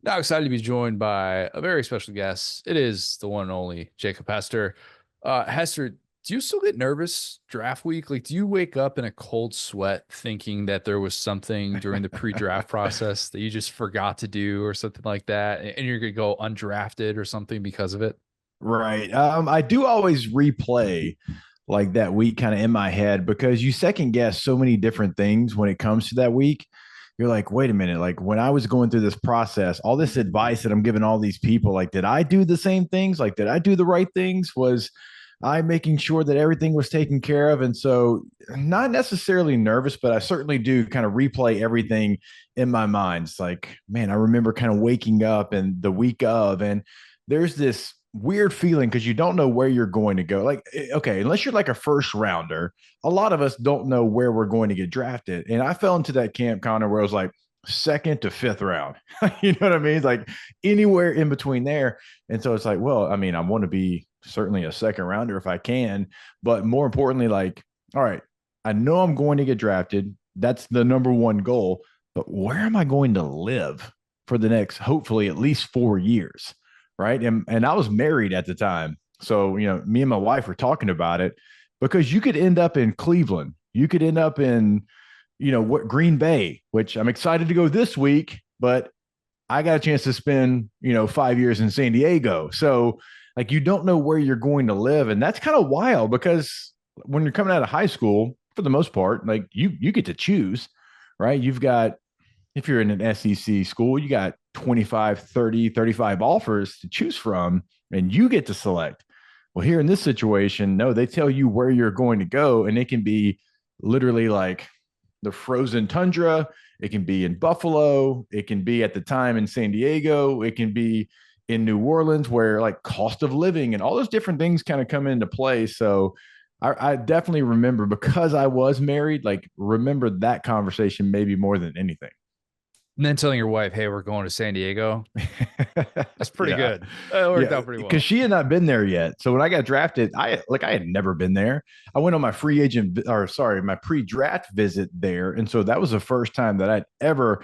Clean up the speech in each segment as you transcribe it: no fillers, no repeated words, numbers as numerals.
Now excited to be joined by a very special guest. It is the one and only Jacob Hester. Hester, do you still get nervous draft week? Like, do you wake up in a cold sweat thinking that there was something during the pre-draft process that you just forgot to do or something like that, and you're gonna go undrafted or something because of it? Right. I do always replay like that week kind of in my head because you second guess so many different things when it comes to that week. You're like, wait a minute, like when I was going through this process, all this advice that I'm giving all these people, like, did I do the same things? Like, did I do the right things? Was I making sure that everything was taken care of? And so, not necessarily nervous, but I certainly do kind of replay everything in my mind. It's like, man, I remember kind of waking up and the week of, and there's this weird feeling because you don't know where you're going to go. Like, okay, unless you're like a first rounder, a lot of us don't know where we're going to get drafted. And I fell into that camp, Connor, where it was like second to fifth round. You know what I mean? It's like anywhere in between there. And so it's like, well, I mean, I want to be certainly a second rounder if I can, but more importantly, like, all right, I know I'm going to get drafted. That's the number one goal. But where am I going to live for the next, hopefully, at least 4 years? Right. And I was married at the time. So, me and my wife were talking about it because you could end up in Cleveland. You could end up in, what Green Bay, which I'm excited to go this week, but I got a chance to spend, 5 years in San Diego. So, like, you don't know where you're going to live. And that's kind of wild because when you're coming out of high school, for the most part, like you get to choose, right? You've got if you're in an SEC school, you got 25, 30, 35 offers to choose from, and you get to select. Well, here in this situation, no, they tell you where you're going to go, and it can be literally like the frozen tundra. It can be in Buffalo. It can be at the time in San Diego. It can be in New Orleans, where like cost of living and all those different things kind of come into play. So I definitely remember because I was married, like remember that conversation maybe more than anything. And then telling your wife, "Hey, we're going to San Diego." That's pretty Yeah. good. That worked Yeah. out pretty Because well. she had not been there yet. So when I got drafted, I had never been there. I went on my free agent or sorry, my pre-draft visit there. And so that was the first time that I'd ever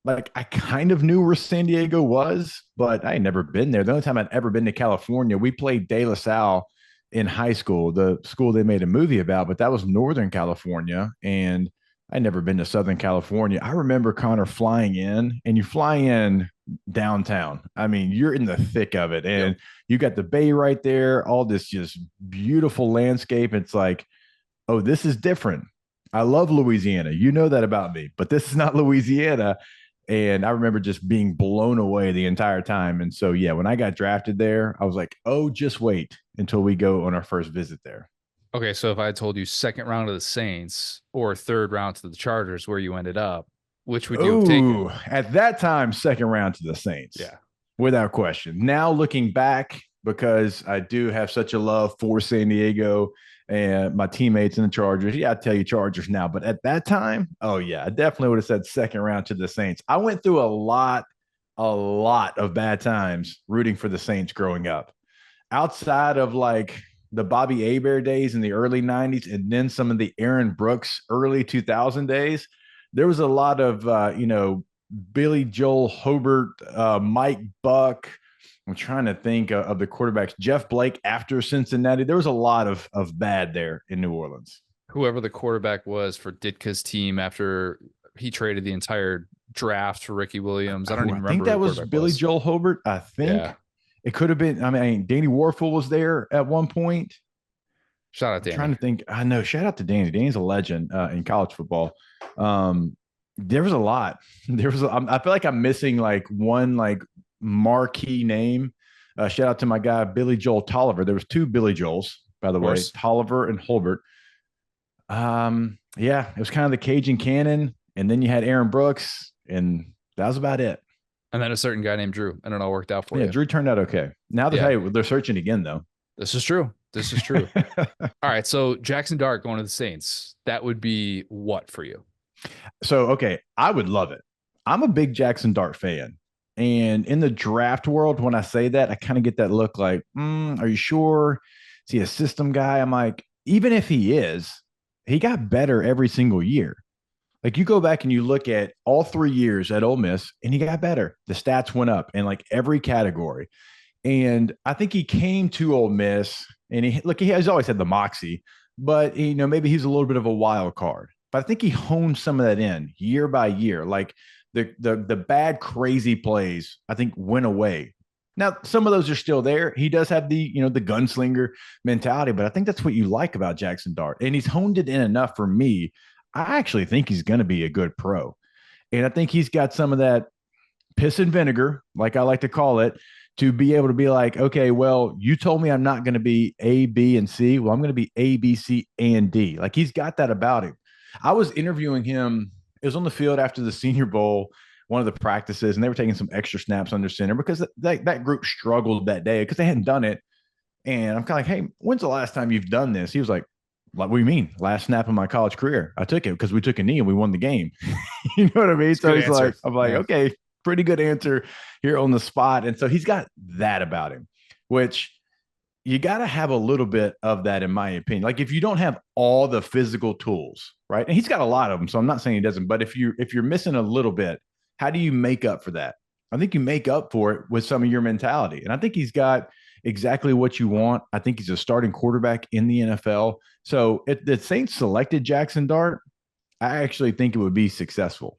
like I kind of knew where San Diego was, but I had never been there. The only time I'd ever been to California, we played De La Salle in high school, the school they made a movie about, but that was Northern California. And I'd never been to Southern California. I remember Connor flying in, and you fly in downtown. I mean, you're in the thick of it, Yep. and you got the bay right there, all this just beautiful landscape. It's like, oh, this is different. I love Louisiana. You know that about me, but this is not Louisiana. And I remember just being blown away the entire time. And so, yeah, when I got drafted there, I was like, oh, just wait until we go on our first visit there. Okay, so if I had told you second round of the Saints or third round to the Chargers, where you ended up, which would you have taken? Oh, at that time, second round to the Saints, Yeah. without question. Now looking back, because I do have such a love for San Diego and my teammates in the Chargers. Yeah, I tell you Chargers now, but at that time, oh yeah, I definitely would have said second round to the Saints. I went through a lot of bad times rooting for the Saints growing up. Outside of like the Bobby Abear days in the early 90s and then some of the Aaron Brooks early 2000 days, there was a lot of Billy Joel Hobart, Mike Buck. I'm trying to think of the quarterbacks. Jeff Blake after Cincinnati. There was a lot of bad there in New Orleans. Whoever the quarterback was for Ditka's team after he traded the entire draft for Ricky Williams. I don't Who even I think remember who the that was quarterback Billy was. Joel Hobart. I think Yeah. it could have been. I mean, Danny Warfel was there at one point. Shout out I'm trying Danny. to think. I know. Shout out to Danny. Danny's a legend in college football. Um, there was a lot. There was. I feel like I'm missing like one like marquee name. Shout out to my guy Billy Joel Tolliver. There was two Billy Joels, by the Of way, course. Tolliver and Holbert. Yeah, it was kind of the Cajun Cannon, and then you had Aaron Brooks, and that was about it. And then a certain guy named Drew, and it all worked out for Yeah, you. Drew turned out okay. Now they're Yeah, hey, they're searching again though. this is true. This is true. All right. So Jackson Dart going to the Saints. That would be what for you? So okay, I would love it. I'm a big Jackson Dart fan. And in the draft world, when I say that, I kind of get that look like, are you sure? Is he a system guy? I'm like, even if he is, he got better every single year. Like you go back and you look at all 3 years at Ole Miss, and he got better. The stats went up in like every category. And I think he came to Ole Miss, and he has always had the moxie, but maybe he's a little bit of a wild card. But I think he honed some of that in year by year. Like the bad crazy plays, I think went away. Now some of those are still there. He does have the gunslinger mentality, but I think that's what you like about Jackson Dart, and he's honed it in enough for me. I actually think he's going to be a good pro, and I think he's got some of that piss and vinegar, like I like to call it, to be able to be like, okay, well, you told me I'm not going to be A, B, and C. Well, I'm going to be A, B, C, and D. Like he's got that about him. I was interviewing him. It was on the field after the Senior Bowl, one of the practices, and they were taking some extra snaps under center because that group struggled that day because they hadn't done it. And I'm kind of like, hey, when's the last time you've done this? He was like, what do you mean? Last snap of my college career. I took it because we took a knee and we won the game. You know what I mean? So he's like, I'm like, okay, pretty good answer here on the spot. And so he's got that about him, which you got to have a little bit of that, in my opinion. Like if you don't have all the physical tools, right? And he's got a lot of them. So I'm not saying he doesn't, but if you're missing a little bit, how do you make up for that? I think you make up for it with some of your mentality. And I think he's got exactly what you want. I think he's a starting quarterback in the NFL. So if the Saints selected Jackson Dart, I actually think it would be successful.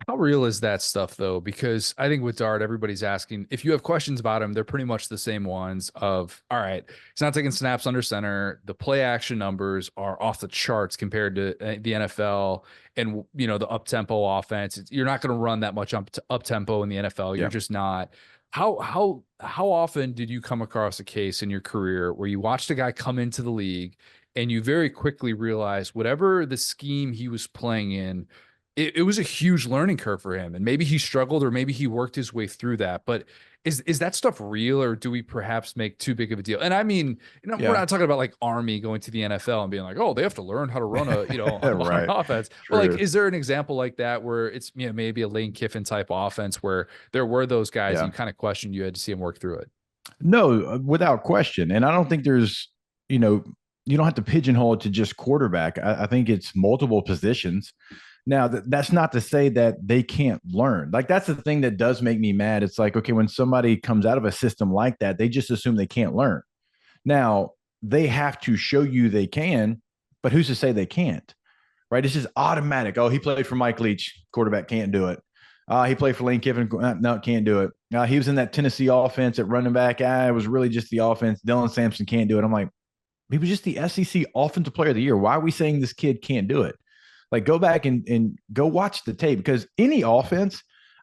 How real is that stuff though? Because I think with Dart, everybody's asking if you have questions about him, they're pretty much the same ones of, all right, he's not taking snaps under center. The play action numbers are off the charts compared to the NFL and, the up tempo offense. You're not going to run that much up tempo in the NFL. You're just not. How often did you come across a case in your career where you watched a guy come into the league and you very quickly realize whatever the scheme he was playing in, it was a huge learning curve for him, and maybe he struggled or maybe he worked his way through that. But is that stuff real, or do we perhaps make too big of a deal? And I mean, we're not talking about like Army going to the NFL and being like, oh, they have to learn how to run a right. an offense. True. But like, is there an example like that where it's maybe a Lane Kiffin type offense where there were those guys you kind of questioned, you had to see him work through it? No, without question. And I don't think there's you don't have to pigeonhole it to just quarterback. I think it's multiple positions. Now, that's not to say that they can't learn. Like, that's the thing that does make me mad. It's like, okay, when somebody comes out of a system like that, they just assume they can't learn. Now, they have to show you they can, but who's to say they can't? Right? It's just automatic. Oh, he played for Mike Leach. Quarterback can't do it. He played for Lane Kiffin. No, can't do it. He was in that Tennessee offense at running back. It was really just the offense. Dylan Sampson can't do it. I'm like, he was just the SEC Offensive Player of the Year. Why are we saying this kid can't do it? Like, go back and go watch the tape, because any offense,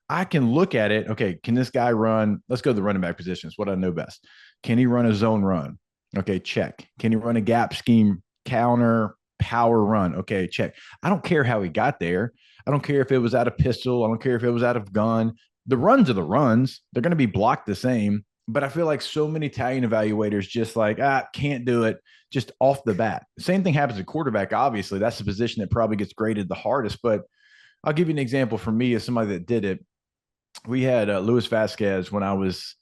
I can look at it. Okay, can this guy run? Let's go to the running back positions. What I know best. Can he run a zone run? Okay, check. Can he run a gap scheme, counter, power run? Okay, check. I don't care how he got there. I don't care if it was out of pistol. I don't care if it was out of gun. The runs are the runs. They're going to be blocked the same. But I feel like so many Italian evaluators just like, can't do it just off the bat. Same thing happens at quarterback. Obviously, that's the position that probably gets graded the hardest. But I'll give you an example for me as somebody that did it. We had Luis Vasquez when I was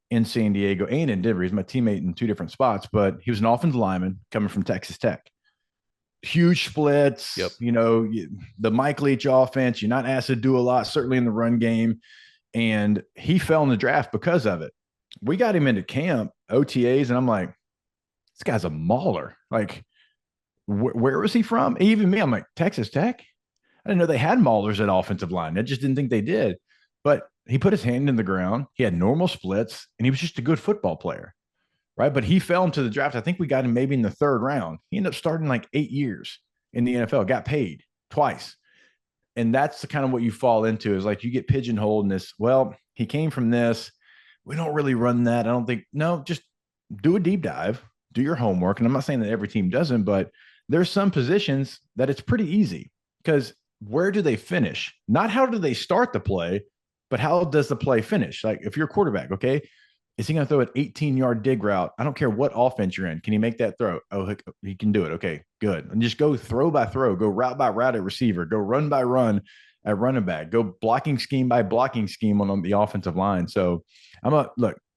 in San Diego and in Denver. He's my teammate in two different spots, but he was an offensive lineman coming from Texas Tech. Huge splits, the Mike Leach offense. You're not asked to do a lot, certainly in the run game. And he fell in the draft because of it. We got him into camp, OTAs, and I'm like, this guy's a mauler. Like, where was he from? Even me, I'm like, Texas Tech? I didn't know they had maulers at offensive line. I just didn't think they did. But he put his hand in the ground. He had normal splits, and he was just a good football player, right? But he fell into the draft. I think we got him maybe in the third round. He ended up starting like 8 years in the NFL, got paid twice. And that's the kind of what you fall into, is like you get pigeonholed in this. Well, he came from this. We don't really run that. I don't think. No, just do a deep dive, do your homework. And I'm not saying that every team doesn't, but there's some positions that it's pretty easy, because where do they finish? Not how do they start the play, but how does the play finish? Like, if you're a quarterback, okay, is he going to throw an 18-yard dig route? I don't care what offense you're in. Can he make that throw? Oh, he can do it. Okay, good. And just go throw by throw, go route by route at receiver, go run by run at running back, go blocking scheme by blocking scheme on the offensive line. So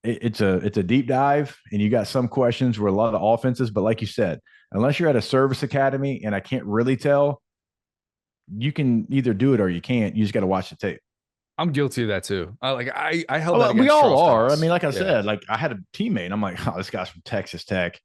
it's a deep dive, and you got some questions where a lot of offenses, but like you said, unless you're at a service academy, and I can't really tell, you can either do it or you can't. You just got to watch the tape. I'm guilty of that too. I held that Well, we against all Charles are. I Cross. mean, like I Yeah. said, like I had a teammate. I'm like, oh, this guy's from Texas Tech.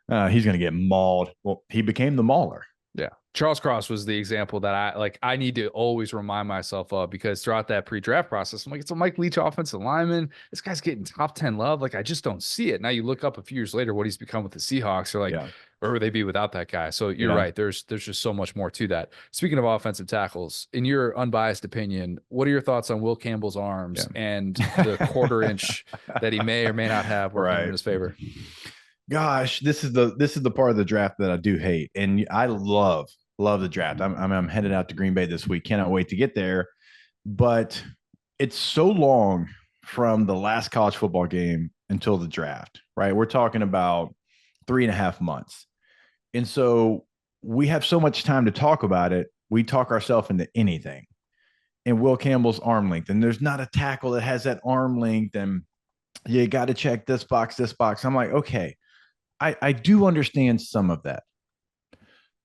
He's going to get mauled. Well, he became the mauler. Yeah. Charles Cross was the example that I need to always remind myself of, because throughout that pre-draft process, I'm like, it's a Mike Leach offensive lineman. This guy's getting top 10 love. Like, I just don't see it. Now you look up a few years later what he's become with the Seahawks. You're like, Yeah. where would they be without that guy? So you're Yeah. right. There's just so much more to that. Speaking of offensive tackles, in your unbiased opinion, what are your thoughts on Will Campbell's arms and the quarter inch that he may or may not have working in his favor? Gosh, this is the part of the draft that I do hate, and I love the draft. I'm headed out to Green Bay this week. Cannot wait to get there, but it's so long from the last college football game until the draft, right? We're talking about 3.5 months, and so we have so much time to talk about it. We talk ourselves into anything. And Will Campbell's arm length, and there's not a tackle that has that arm length, and you got to check this box, this box. I'm like, okay, I do understand some of that.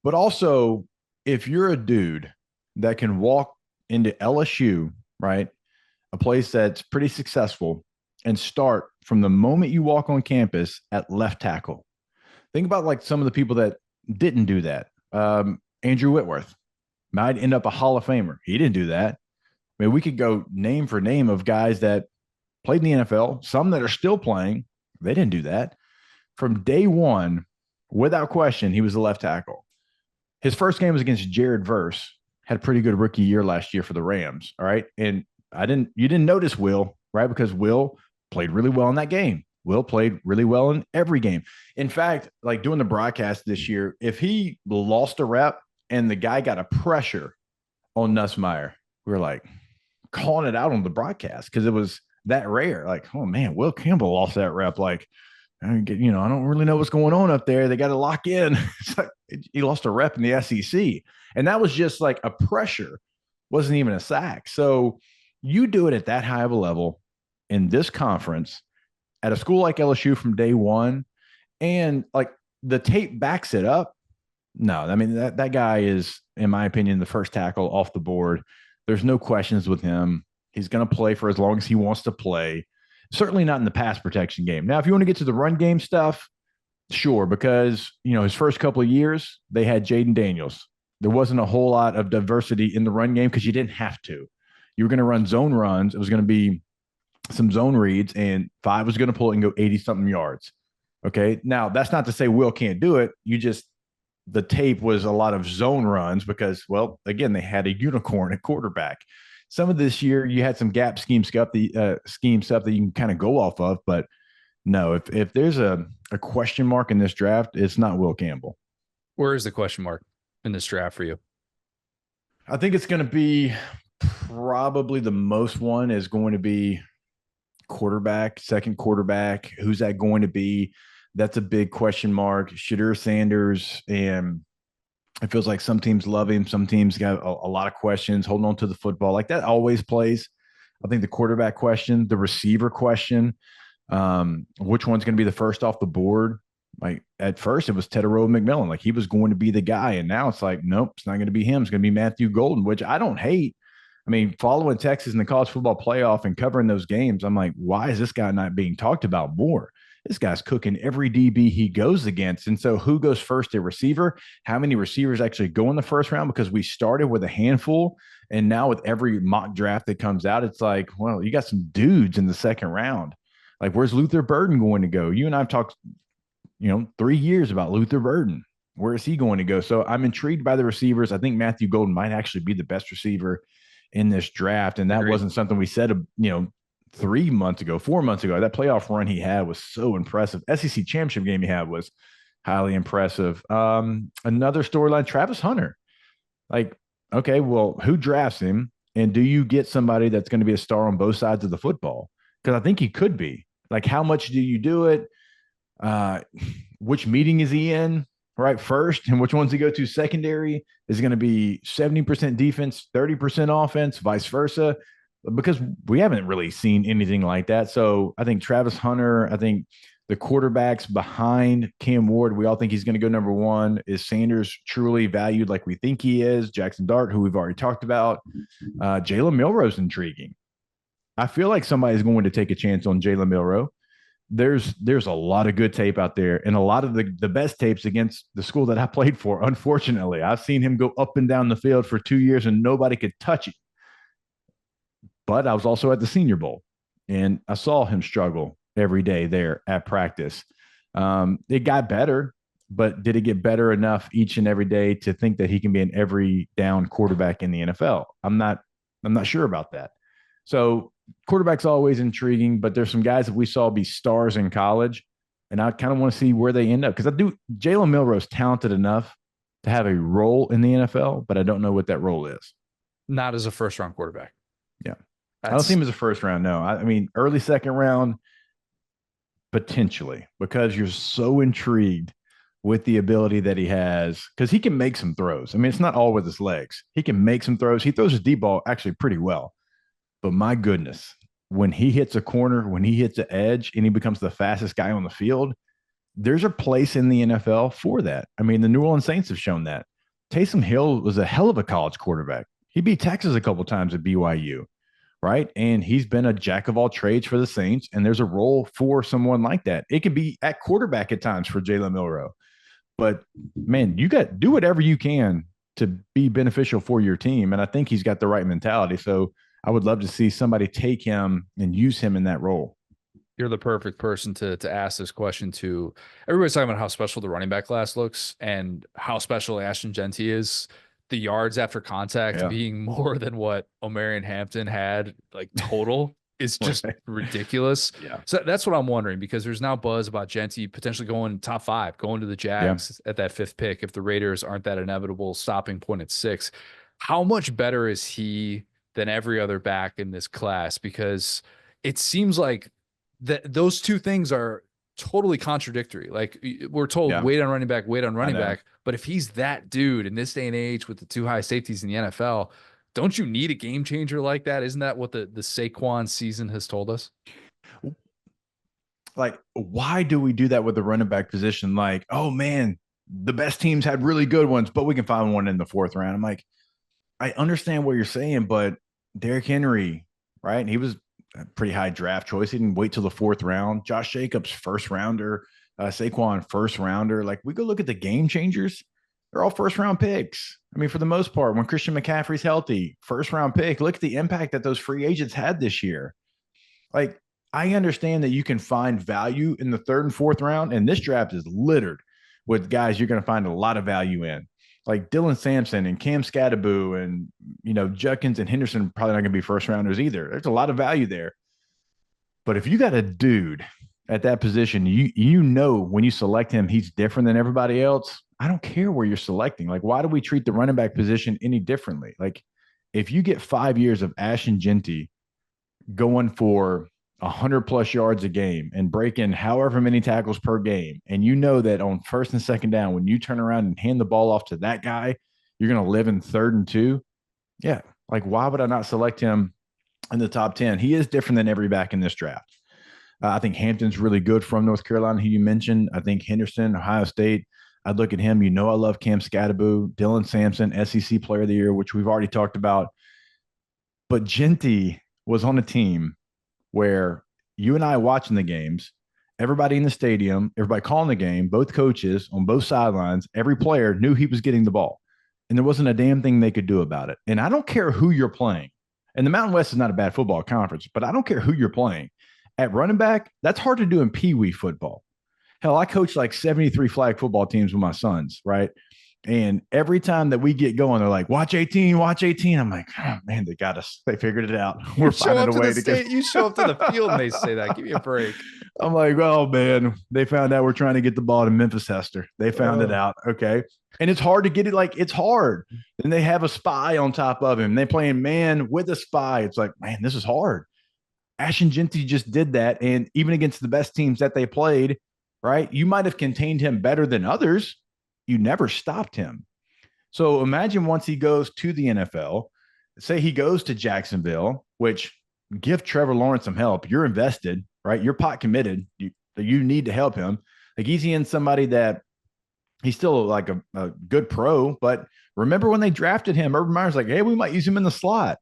But also, if you're a dude that can walk into LSU, right, a place that's pretty successful, and start from the moment you walk on campus at left tackle, think about like some of the people that didn't do that. Andrew Whitworth might end up a Hall of Famer. He didn't do that. I mean, we could go name for name of guys that played in the NFL, some that are still playing. They didn't do that. From day one, without question, he was the left tackle. His first game was against Jared Verse. Had a pretty good rookie year last year for the Rams. All right. And you didn't notice Will, right? Because Will played really well in that game. Will played really well in every game. In fact, like doing the broadcast this year, if he lost a rep and the guy got a pressure on Nussmeier, we were like calling it out on the broadcast because it was that rare. Like, oh man, Will Campbell lost that rep. Like, I don't really know what's going on up there. They got to lock in. It's like he lost a rep in the SEC. And that was just like a pressure, wasn't even a sack. So you do it at that high of a level in this conference at a school like LSU from day one, and like the tape backs it up. No, I mean, that guy is, in my opinion, the first tackle off the board. There's no questions with him. He's going to play for as long as he wants to play. Certainly not in the pass protection game. Now, if you want to get to the run game stuff, sure, because, his first couple of years, they had Jaden Daniels. There wasn't a whole lot of diversity in the run game because you didn't have to. You were going to run zone runs. It was going to be some zone reads, and 5 was going to pull it and go 80-something yards. Okay, now that's not to say Will can't do it. The tape was a lot of zone runs because, well, again, they had a unicorn at quarterback. Some of this year, you had some gap scheme stuff that you can kind of go off of. But no, if there's a question mark in this draft, it's not Will Campbell. Where is the question mark in this draft for you? I think it's going to be probably the most one is going to be quarterback, second quarterback. Who's that going to be? That's a big question mark. Shadur Sanders, and it feels like some teams love him. Some teams got a lot of questions, holding on to the football. Like that always plays. I think the quarterback question, the receiver question, which one's going to be the first off the board? Like at first it was Tedero McMillan. Like he was going to be the guy. And now it's like, nope, it's not going to be him. It's going to be Matthew Golden, which I don't hate. I mean, following Texas in the college football playoff and covering those games, I'm like, why is this guy not being talked about more? This guy's cooking every DB he goes against. And so who goes first at receiver? How many receivers actually go in the first round? Because we started with a handful. And now with every mock draft that comes out, it's like, well, you got some dudes in the second round. Like, where's Luther Burden going to go? You and I've talked, 3 years about Luther Burden. Where is he going to go? So I'm intrigued by the receivers. I think Matthew Golden might actually be the best receiver in this draft. And that wasn't something we said, 3 months ago, 4 months ago. That playoff run he had was so impressive. SEC championship game he had was highly impressive. Another storyline, Travis Hunter. Like, okay, well, who drafts him? And do you get somebody that's going to be a star on both sides of the football? Because I think he could be. Like, how much do you do it? Which meeting is he in? Right, first, and which ones he go to secondary is going to be 70% defense, 30% offense, vice versa, because we haven't really seen anything like that. So I think Travis Hunter, I think the quarterbacks behind Cam Ward, we all think he's going to go number one. Is Sanders truly valued like we think he is? Jackson Dart, who we've already talked about. Jalen Milroe's intriguing. I feel like somebody's going to take a chance on Jalen Milroe. There's a lot of good tape out there, and a lot of the best tapes against the school that I played for. Unfortunately, I've seen him go up and down the field for 2 years and nobody could touch it. But I was also at the Senior Bowl, and I saw him struggle every day there at practice. It got better, but did it get better enough each and every day to think that he can be an every down quarterback in the NFL? I'm not sure about that. So quarterback's always intriguing, but there's some guys that we saw be stars in college, and I kind of want to see where they end up, because I do. Jalen Milroe's talented enough to have a role in the NFL, but I don't know what that role is. Not as a first round quarterback. Yeah. I don't see him as a first round. No, I mean, early second round, potentially, because you're so intrigued with the ability that he has, because he can make some throws. I mean, it's not all with his legs. He can make some throws. He throws his deep ball actually pretty well. But my goodness, when he hits a corner, when he hits an edge, and he becomes the fastest guy on the field, there's a place in the NFL for that. I mean, the New Orleans Saints have shown that. Taysom Hill was a hell of a college quarterback. He beat Texas a couple times at BYU, right? And he's been a jack of all trades for the Saints, and there's a role for someone like that. It can be at quarterback at times for Jalen Milroe. But, man, you got do whatever you can to be beneficial for your team, and I think he's got the right mentality. So I would love to see somebody take him and use him in that role. You're the perfect person to ask this question to. Everybody's talking about how special the running back class looks and how special Ashton Genty is. The yards after contact being more than what Omarion Hampton had, like, total, is just ridiculous. Yeah. So that's what I'm wondering, because there's now buzz about Genty potentially going top 5, going to the Jags at that 5th pick if the Raiders aren't that inevitable stopping point at 6. How much better is he than every other back in this class? Because it seems like those two things are totally contradictory. Like, we're told wait on running back, but if he's that dude in this day and age with the 2 high safeties in the NFL, don't you need a game changer like that? Isn't that what the Saquon season has told us? Like, why do we do that with the running back position? Like, oh man, the best teams had really good ones, but we can find one in the 4th round. I'm like, I understand what you're saying, but Derrick Henry, right? He was a pretty high draft choice. He didn't wait till the 4th round. Josh Jacobs, 1st rounder. Saquon, 1st rounder. Like, we go look at the game changers. They're all 1st round picks. I mean, for the most part, when Christian McCaffrey's healthy, 1st round pick. Look at the impact that those free agents had this year. Like, I understand that you can find value in the 3rd and 4th round, and this draft is littered with guys you're going to find a lot of value in. Like Dylan Sampson and Cam Scattaboo and, Judkins and Henderson probably not going to be 1st rounders either. There's a lot of value there. But if you got a dude at that position, when you select him, he's different than everybody else. I don't care where you're selecting. Like, why do we treat the running back position any differently? Like, if you get 5 years of Ashton Genty going for 100+ yards a game and breaking however many tackles per game, and you know that on 1st and 2nd down, when you turn around and hand the ball off to that guy, you're going to live in 3rd and 2. Yeah. Like, why would I not select him in the top 10? He is different than every back in this draft. I think Hampton's really good from North Carolina, who you mentioned. I think Henderson, Ohio State, I'd look at him. I love Cam Scattaboo, Dylan Sampson, SEC Player of the Year, which we've already talked about. But Genty was on a team where you and I watching the games, everybody in the stadium, everybody calling the game, both coaches on both sidelines, every player knew he was getting the ball. And there wasn't a damn thing they could do about it. And I don't care who you're playing. And the Mountain West is not a bad football conference, but I don't care who you're playing. At running back, that's hard to do in Pee-wee football. Hell, I coach like 73 flag football teams with my sons, right? And every time that we get going, they're like, watch 18, watch 18. I'm like, oh, man, they got us. They figured it out. We're finding a way to get. You show up to the field and they say that. Give me a break. I'm like, oh, man, they found out we're trying to get the ball to Memphis Hester. They found it out. Okay. And it's hard to get it. Like, it's hard. And they have a spy on top of him. They playing man with a spy. It's like, man, this is hard. Ashton Genty just did that. And even against the best teams that they played, right, you might have contained him better than others. You never stopped him. So imagine once he goes to the NFL, say he goes to Jacksonville, which give Trevor Lawrence some help. You're invested, right? You're pot committed. You need to help him. Like he's in somebody that he's still like a good pro, but remember when they drafted him, Urban Meyer's like, hey, we might use him in the slot.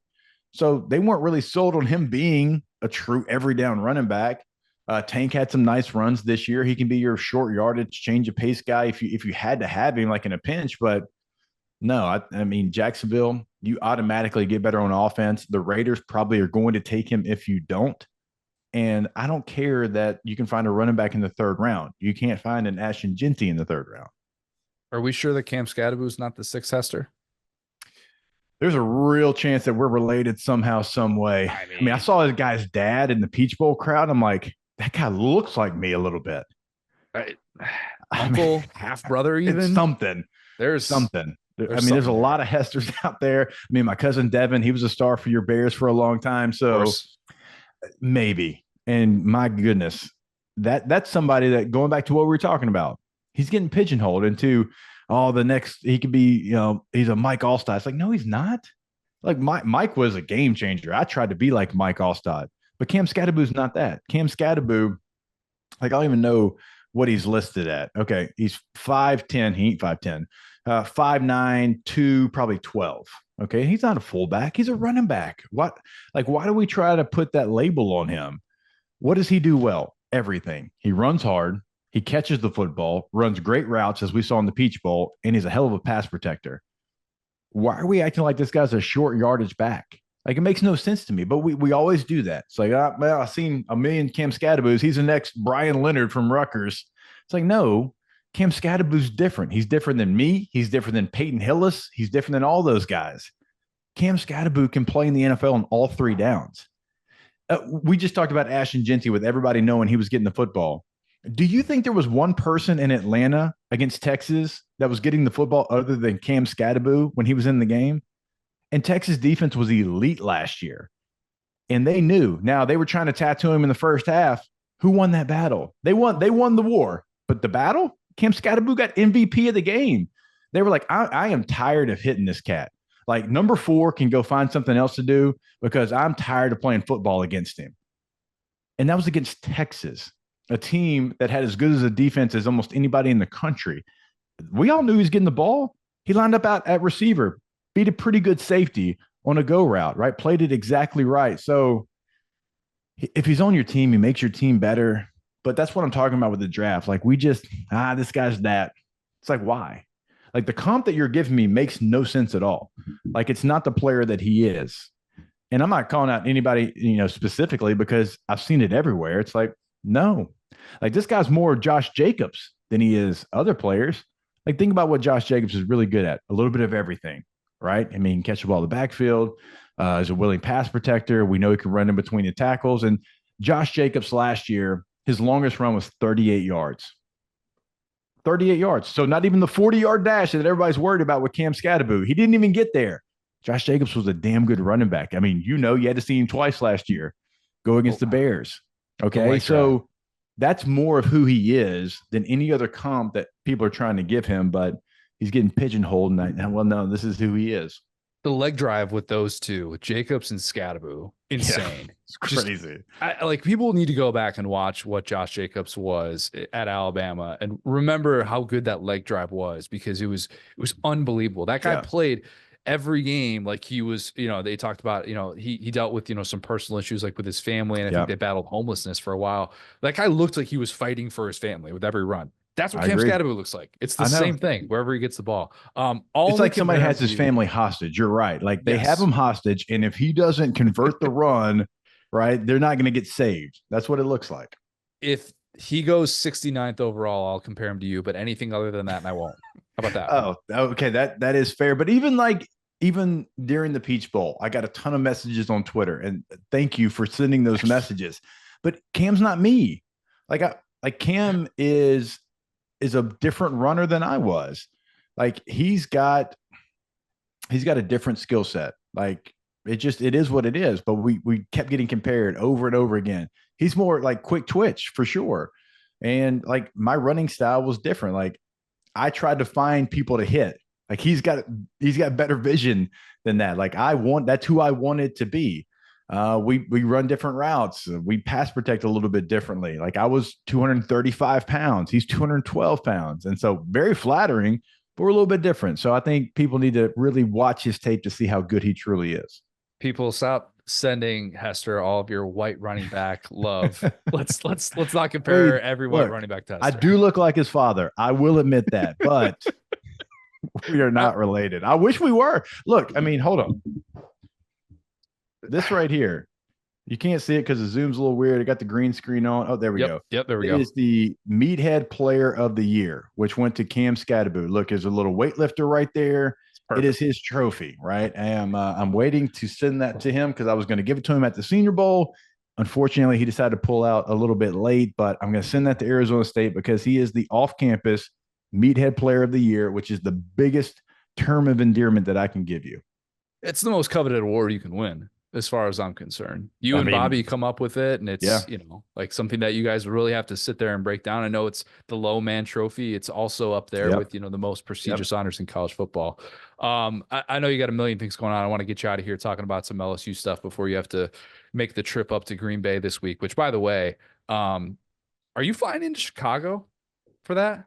So they weren't really sold on him being a true every down running back. Tank had some nice runs this year. He can be your short yardage, change of pace guy if you had to have him like in a pinch. But no, I mean Jacksonville, you automatically get better on offense. The Raiders probably are going to take him if you don't. And I don't care that you can find a running back in the third round. You can't find an Ashton Genty in the third round. Are we sure that Cam Scadaboo is not the sixth Hester? There's a real chance that we're related somehow, some way. I mean, I saw the guy's dad in the Peach Bowl crowd. I'm like, that guy looks like me a little bit. Right. Uncle, half brother, even it's something. There's something. There's a lot of Hesters out there. I mean, my cousin Devin, he was a star for your Bears for a long time. So maybe. And my goodness, that's somebody that going back to what we were talking about, he's getting pigeonholed into the next he could be, he's a Mike Allstott. It's like, no, he's not. Like Mike was a game changer. I tried to be like Mike Allstott, but Cam Scadaboo's not that. Cam Scadaboo, like I don't even know what he's listed at. Okay, he's 5'10. He ain't 5'10. 5'9", 2, probably 12. Okay, he's not a fullback. He's a running back. Why do we try to put that label on him? What does he do well? Everything. He runs hard. He catches the football, runs great routes, as we saw in the Peach Bowl, and he's a hell of a pass protector. Why are we acting like this guy's a short yardage back? Like, it makes no sense to me, but we always do that. It's like, well, I've seen a million Cam Scadaboos. He's the next Brian Leonard from Rutgers. It's like, no, Cam Scadaboo's different. He's different than me. He's different than Peyton Hillis. He's different than all those guys. Cam Scadaboo can play in the NFL on all three downs. We just talked about Ashton Genty with everybody knowing he was getting the football. Do you think there was one person in Atlanta against Texas that was getting the football other than Cam Scadaboo when he was in the game? And Texas defense was elite last year. And they knew. Now, they were trying to tattoo him in the first half. Who won that battle? They won the war. But the battle, Cam Scadaboo got MVP of the game. They were like, I am tired of hitting this cat. Like, number 4 can go find something else to do because I'm tired of playing football against him. And that was against Texas, a team that had as good as a defense as almost anybody in the country. We all knew he was getting the ball. He lined up out at receiver, beat a pretty good safety on a go route, right? Played it exactly right. So if he's on your team, he makes your team better. But that's what I'm talking about with the draft. Like, we just, this guy's that. It's like, why? Like, the comp that you're giving me makes no sense at all. Like, it's not the player that he is. And I'm not calling out anybody, specifically, because I've seen it everywhere. It's like, no. Like, this guy's more Josh Jacobs than he is other players. Like, think about what Josh Jacobs is really good at. A little bit of everything, right? I mean, he can catch the ball in the backfield. Is a willing pass protector. We know he can run in between the tackles. And Josh Jacobs last year, his longest run was 38 yards. 38 yards. So not even the 40-yard dash that everybody's worried about with Cam Scadaboo. He didn't even get there. Josh Jacobs was a damn good running back. I mean, you had to see him twice last year go against the Bears. Okay, so that's more of who he is than any other comp that people are trying to give him, but he's getting pigeonholed. And well, no, this is who he is. The leg drive with those two, with Jacobs and Scadaboo, insane. Yeah, it's crazy. Like, people need to go back and watch what Josh Jacobs was at Alabama and remember how good that leg drive was, because it was unbelievable. That guy played every game like he was, they talked about, he dealt with, some personal issues like with his family, and I think they battled homelessness for a while. That guy looked like he was fighting for his family with every run. That's what Cam Scadaboo looks like. It's the same thing wherever he gets the ball. It's like somebody has his family hostage. You're right. Like, they have him hostage, and if he doesn't convert the run, right, they're not going to get saved. That's what it looks like. If he goes 69th overall, I'll compare him to you, but anything other than that, and I won't. How about that? Oh, okay. That is fair. But even during the Peach Bowl, I got a ton of messages on Twitter, and thank you for sending those messages. But Cam's not me. Cam is a different runner than I was. Like, he's got a different skill set. Like, it is what it is. But we kept getting compared over and over again. He's more like quick twitch for sure. And like, my running style was different. Like, I tried to find people to hit. Like, he's got better vision than that. Like, that's who I wanted to be. We run different routes. We pass protect a little bit differently. Like I was 235 pounds. He's 212 pounds. And so very flattering, but we're a little bit different. So I think people need to really watch his tape to see how good he truly is. People, stop sending Hester all of your white running back love. Let's not compare Wait, every white look, running back to I Hester. do look like his father. I will admit that, but we are I, not related. I wish we were. Look, I mean, hold on. This right here, you can't see it because the zoom's a little weird. I got the green screen on. Oh, there we yep, go. yep, there we It go. is the Meathead Player of the Year, which went to Cam Scatterboot. Look, there's a little weightlifter right there. It's It is perfect. his trophy, right? I'm waiting to send that to him because I was going to give it to him at the Senior Bowl. Unfortunately, he decided to pull out a little bit late, but I'm going to send that to Arizona State because he is the off-campus Meathead Player of the Year, which is the biggest term of endearment that I can give you. It's the most coveted award you can win, as far as I'm concerned. You I and Bobby mean, come up with it, and yeah, it's, like something that you guys really have to sit there and break down. I know it's the low man trophy. It's also up there yep, with, the most yep. prestigious honors in college football. I know you got a million things going on. I want to get you out of here talking about some LSU stuff before you have to make the trip up to Green Bay this week, which, by the way, are you flying into Chicago for that?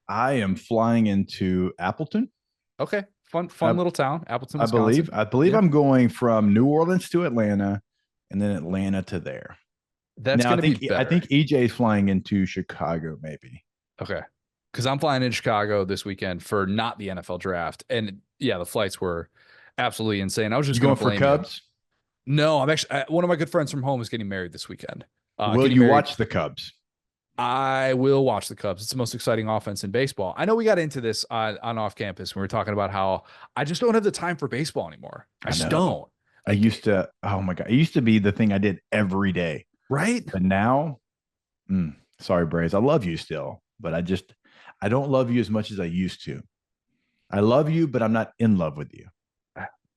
I am flying into Appleton. Okay. Fun I, little town, Appleton, I believe. Wisconsin. I believe Yeah. I'm going from New Orleans to Atlanta, and then Atlanta to there. That's Now going to be I better. think EJ is flying into Chicago, maybe. Okay. Because I'm flying in Chicago this weekend for not the NFL draft. And yeah, the flights were absolutely insane. I was just You going going to for blame you. Cubs? No, I'm actually, one of my good friends from home is getting married this weekend. Will Getting you married. watch the Cubs? I will watch the Cubs. It's the most exciting offense in baseball. I know we got into this on off campus when we were talking about how I just don't have the time for baseball anymore. I I just know. don't. I Like, used to. Oh my god! It used to be the thing I did every day, right? but now, sorry, Braves. I love you still, but I don't love you as much as I used to. I love you, but I'm not in love with you.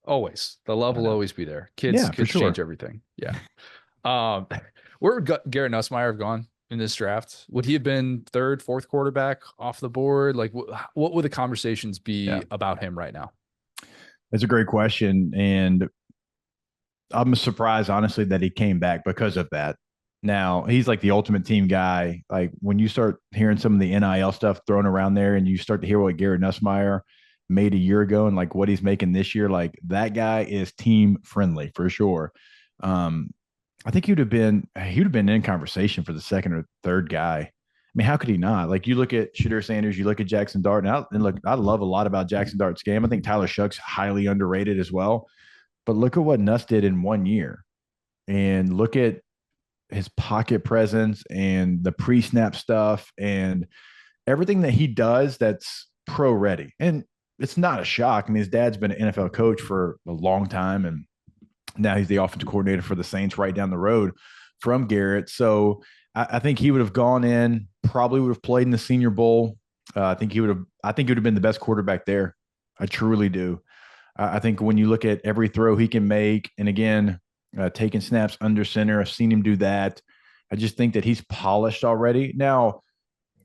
Always. The love I will know. always be there. Kids, Yeah, for kids change sure. everything. Yeah. Um, where would Garrett Nussmeier have gone in this draft? Would he have been third, fourth quarterback off the board? Like, what would the conversations Yeah, be about him right now? that's a great question, and I'm surprised, honestly, that he came back because of that. Now he's like the ultimate team guy. Like when you start hearing some of the NIL stuff thrown around there, and you start to hear what Garrett Nussmeier made a year ago, and like what he's making this year, like that guy is team friendly for sure. Um, I think he would have been in conversation for the second or third guy. I mean, how could he not? Like you look at Shadur Sanders, you look at Jackson Dart, and look, I love a lot about Jackson Dart's game. I think Tyler Shuck's highly underrated as well. But look at what Nuss did in 1 year, and look at his pocket presence and the pre-snap stuff and everything that he does that's pro ready. And it's not a shock. I mean, his dad's been an NFL coach for a long time, and now he's the offensive coordinator for the Saints right down the road from Garrett. So I think he would have gone in, probably would have played in the Senior Bowl. I think he would have. I think he would have been the best quarterback there. I truly do. I think when you look at every throw he can make, and again, taking snaps under center, I've seen him do that. I just think that he's polished already. Now,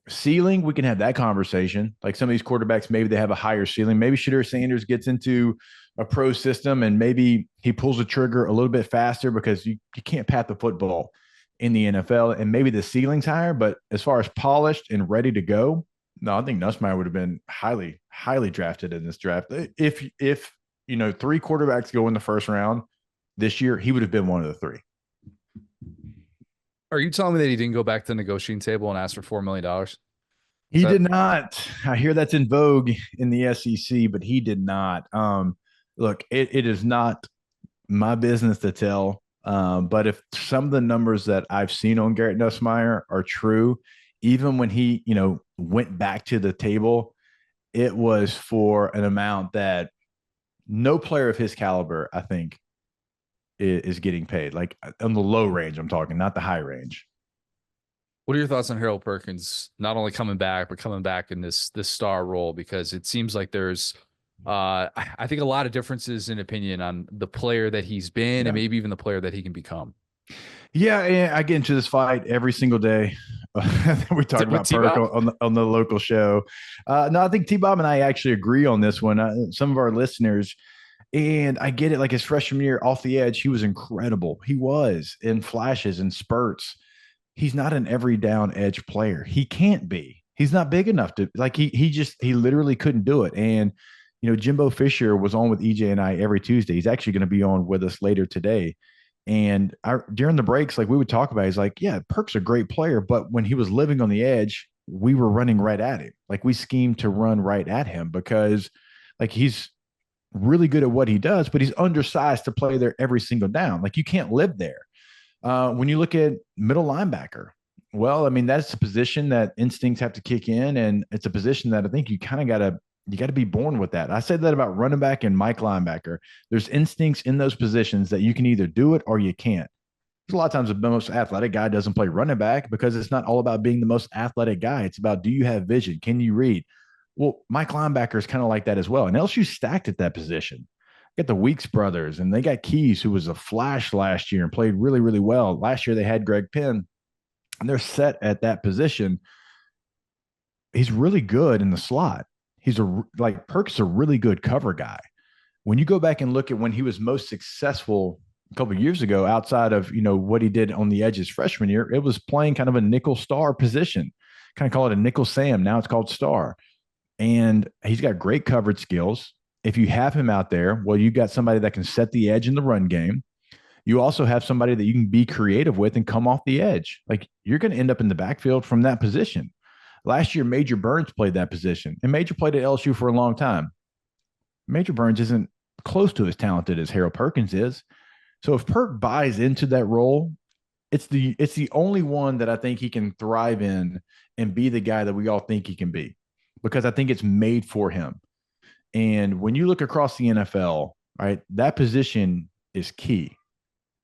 ceiling, we can have that conversation. Like some of these quarterbacks, maybe they have a higher ceiling. Maybe Shadur Sanders gets into a pro system and maybe he pulls the trigger a little bit faster because you can't pat the football in the NFL. And maybe the ceiling's higher, but as far as polished and ready to go, no, I think Nussmeier would have been highly, highly drafted in this draft. If three quarterbacks go in the first round this year, he would have been one of the three. Are you telling me that he didn't go back to the negotiating table and ask for $4 million? Is He that did not. I hear that's in vogue in the SEC, but he did not. Look, it is not my business to tell. But if some of the numbers that I've seen on Garrett Nussmeier are true, even when he, went back to the table, it was for an amount that no player of his caliber, I think, is getting paid. Like on the low range, I'm talking, not the high range. What are your thoughts on Harold Perkins not only coming back but coming back in this star role? Because it seems like there's I think a lot of differences in opinion on the player that he's been and Yeah. maybe even the player that he can become. Yeah, and I get into this fight every single day. We talk With about Perk T-Bob? on the local show. No, I think T Bob and I actually agree on this one. Some of our listeners, And I get it. Like his freshman year off the edge, he was incredible. He was in flashes and spurts. He's not an every down edge player. He can't be. He's not big enough to like he literally couldn't do it. And Jimbo Fisher was on with EJ and I every Tuesday. He's actually going to be on with us later today. And during the breaks, like we would talk about, he's like, yeah, Perk's a great player, but when he was living on the edge, we were running right at him. Like we schemed to run right at him because like he's really good at what he does, but he's undersized to play there every single down. Like you can't live there. When you look at middle linebacker, well, I mean, that's a position that instincts have to kick in, and it's a position that I think you kind of got to be born with that. I said that about running back and Mike linebacker. There's instincts in those positions that you can either do it or you can't. A lot of times the most athletic guy doesn't play running back because it's not all about being the most athletic guy. It's about, do you have vision? Can you read? Well, Mike linebacker is kind of like that as well. And LSU stacked at that position. Got the Weeks brothers, and they got Keys, who was a flash last year and played really, really well. Last year they had Greg Penn, and they're set at that position. He's really good in the slot. He's Perk's a really good cover guy. When you go back and look at when he was most successful a couple of years ago, outside of what he did on the edges freshman year, it was playing kind of a nickel star position. Kind of call it a nickel Sam. Now it's called star. And he's got great coverage skills. If you have him out there, well, you got somebody that can set the edge in the run game. You also have somebody that you can be creative with and come off the edge. Like you're going to end up in the backfield from that position. Last year, Major Burns played that position, and Major played at LSU for a long time. Major Burns isn't close to as talented as Harold Perkins is. So if Perk buys into that role, it's the only one that I think he can thrive in and be the guy that we all think he can be, because I think it's made for him. And when you look across the NFL, right, that position is key.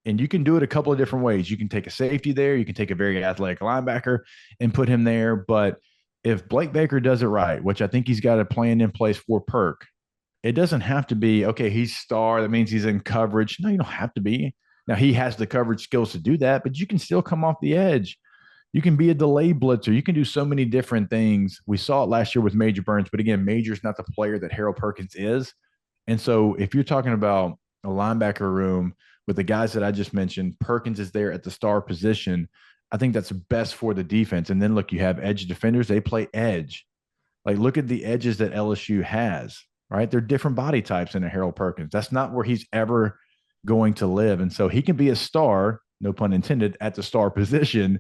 And you can do it a couple of different ways. You can take a safety there. You can take a very athletic linebacker and put him there. But if Blake Baker does it right, which I think he's got a plan in place for Perk, it doesn't have to be, okay, he's star. That means he's in coverage. No, you don't have to be. Now, he has the coverage skills to do that, but you can still come off the edge. You can be a delay blitzer. You can do so many different things. We saw it last year with Major Burns, but again, Major's not the player that Harold Perkins is. And so if you're talking about a linebacker room with the guys that I just mentioned, Perkins is there at the star position. I think that's best for the defense. And then look, you have edge defenders. They play edge. Like look at the edges that LSU has, right? They're different body types than a Harold Perkins. That's not where he's ever going to live. And so he can be a star, no pun intended, at the star position.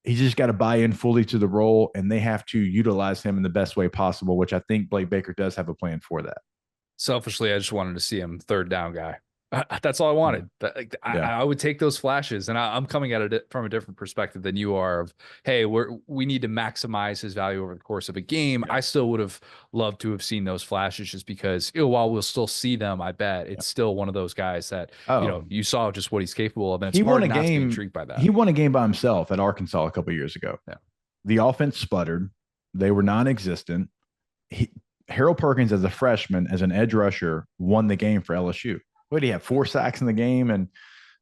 He's just got to buy in fully to the role, and they have to utilize him in the best way possible, which I think Blake Baker does have a plan for that. Selfishly, I just wanted to see him third down guy. That's all I wanted. I would take those flashes, and I'm coming at it from a different perspective than you are. Of hey, we need to maximize his value over the course of a game. I still would have loved to have seen those flashes, just because while we'll still see them, I bet it's still one of those guys that you saw just what he's capable of, and it's he won a not game. To be intrigued by that. He won a game by himself at Arkansas a couple of years ago. Yeah, the offense sputtered; they were non-existent. Harold Perkins, as a freshman, as an edge rusher, won the game for LSU. What did he have? 4 sacks in the game, and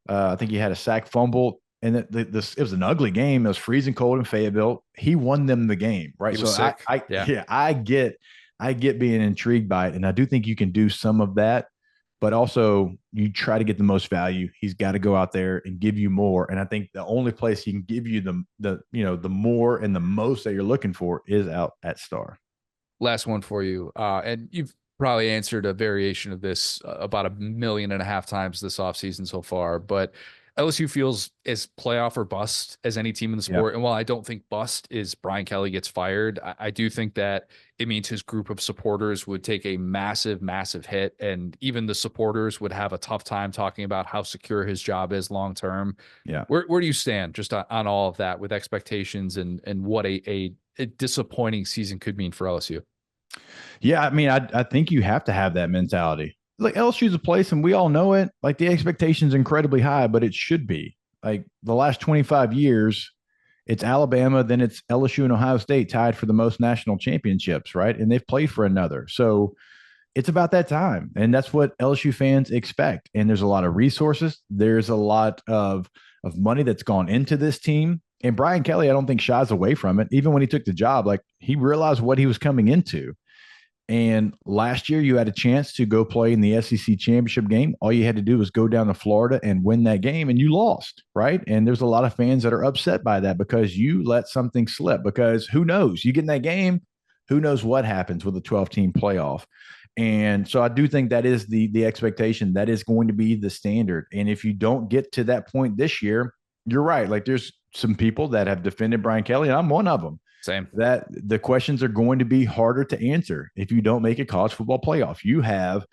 I think he had a sack fumble. And it was an ugly game. It was freezing cold in Fayetteville. He won them the game, right? So I get being intrigued by it, and I do think you can do some of that, but also you try to get the most value. He's got to go out there and give you more, and I think the only place he can give you the more and the most that you're looking for is out at star. Last one for you, and you've probably answered a variation of this about 1.5 million times this offseason so far, but LSU feels as playoff or bust as any team in the sport. Yep. And while I don't think bust is Brian Kelly gets fired, I do think that it means his group of supporters would take a massive, massive hit. And even the supporters would have a tough time talking about how secure his job is long-term. Yeah. Where do you stand just on all of that with expectations and what a disappointing season could mean for LSU? Yeah, I mean, I think you have to have that mentality. Like LSU's a place, and we all know it. Like the expectation's incredibly high, but it should be. Like the last 25 years, it's Alabama, then it's LSU and Ohio State tied for the most national championships, right? And they've played for another. So it's about that time, and that's what LSU fans expect. And there's a lot of resources. There's a lot of money that's gone into this team. And Brian Kelly, I don't think shies away from it. Even when he took the job, like he realized what he was coming into. And last year, you had a chance to go play in the SEC championship game. All you had to do was go down to Florida and win that game, and you lost, right? And there's a lot of fans that are upset by that because you let something slip. Because who knows? You get in that game, who knows what happens with a 12-team playoff. And so I do think that is the expectation. That is going to be the standard. And if you don't get to that point this year, you're right. Like there's some people that have defended Brian Kelly, and I'm one of them, Same. that the questions are going to be harder to answer if you don't make a college football playoff. You have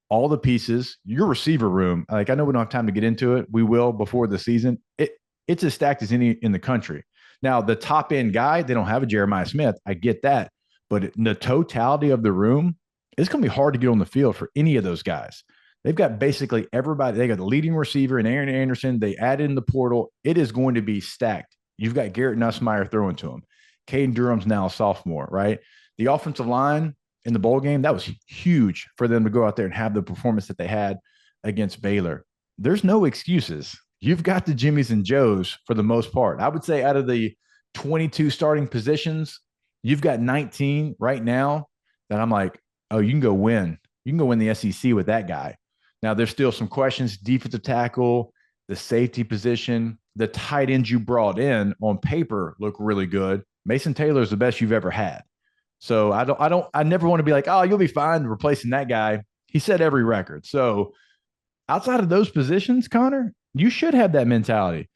all the pieces, your receiver room. Like I know we don't have time to get into it. We will before the season. It's as stacked as any in the country. Now, the top end guy, they don't have a Jeremiah Smith. I get that. But the totality of the room, it's going to be hard to get on the field for any of those guys. They've got basically everybody. They got the leading receiver in Aaron Anderson. They added in the portal. It is going to be stacked. You've got Garrett Nussmeier throwing to him. Caden Durham's now a sophomore, right? The offensive line in the bowl game, that was huge for them to go out there and have the performance that they had against Baylor. There's no excuses. You've got the Jimmies and Joes for the most part. I would say out of the 22 starting positions, you've got 19 right now that I'm like, oh, you can go win. You can go win the SEC with that guy. Now, there's still some questions. Defensive tackle, the safety position, the tight ends you brought in on paper look really good. Mason Taylor is the best you've ever had. So I never want to be like, oh, you'll be fine replacing that guy. He set every record. So outside of those positions, Connor, you should have that mentality.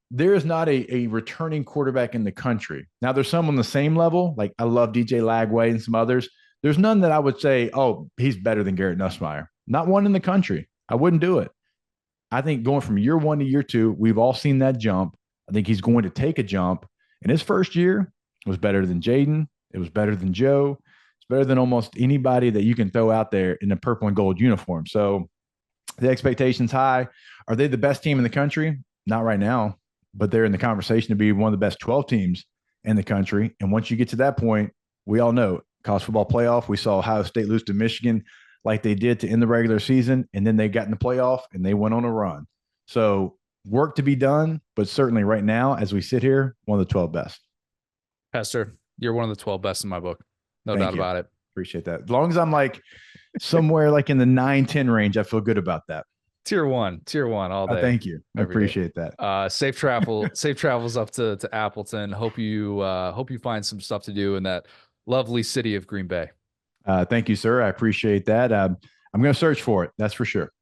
There is not a returning quarterback in the country. Now, there's some on the same level. Like I love DJ Lagway and some others. There's none that I would say, oh, he's better than Garrett Nussmeier. Not one in the country. I wouldn't do it. I think going from year one to year two, we've all seen that jump. I think he's going to take a jump. In his first year, it was better than Jaden. It was better than Joe. It's better than almost anybody that you can throw out there in a purple and gold uniform. So the expectation's high. Are they the best team in the country? Not right now, but they're in the conversation to be one of the best 12 teams in the country. And once you get to that point, we all know college football playoff. We saw Ohio State lose to Michigan like they did to end the regular season, and then they got in the playoff and they went on a run. So work to be done, but certainly right now, as we sit here, one of the 12 best. Hester, you're one of the 12 best in my book. No doubt about it. Appreciate that. As long as I'm like somewhere like in the 9-10 range, I feel good about that. Tier one all day. Thank you. I appreciate that. Safe travels up to Appleton. Hope you find some stuff to do in that lovely city of Green Bay. Thank you, sir. I appreciate that. I'm going to search for it. That's for sure.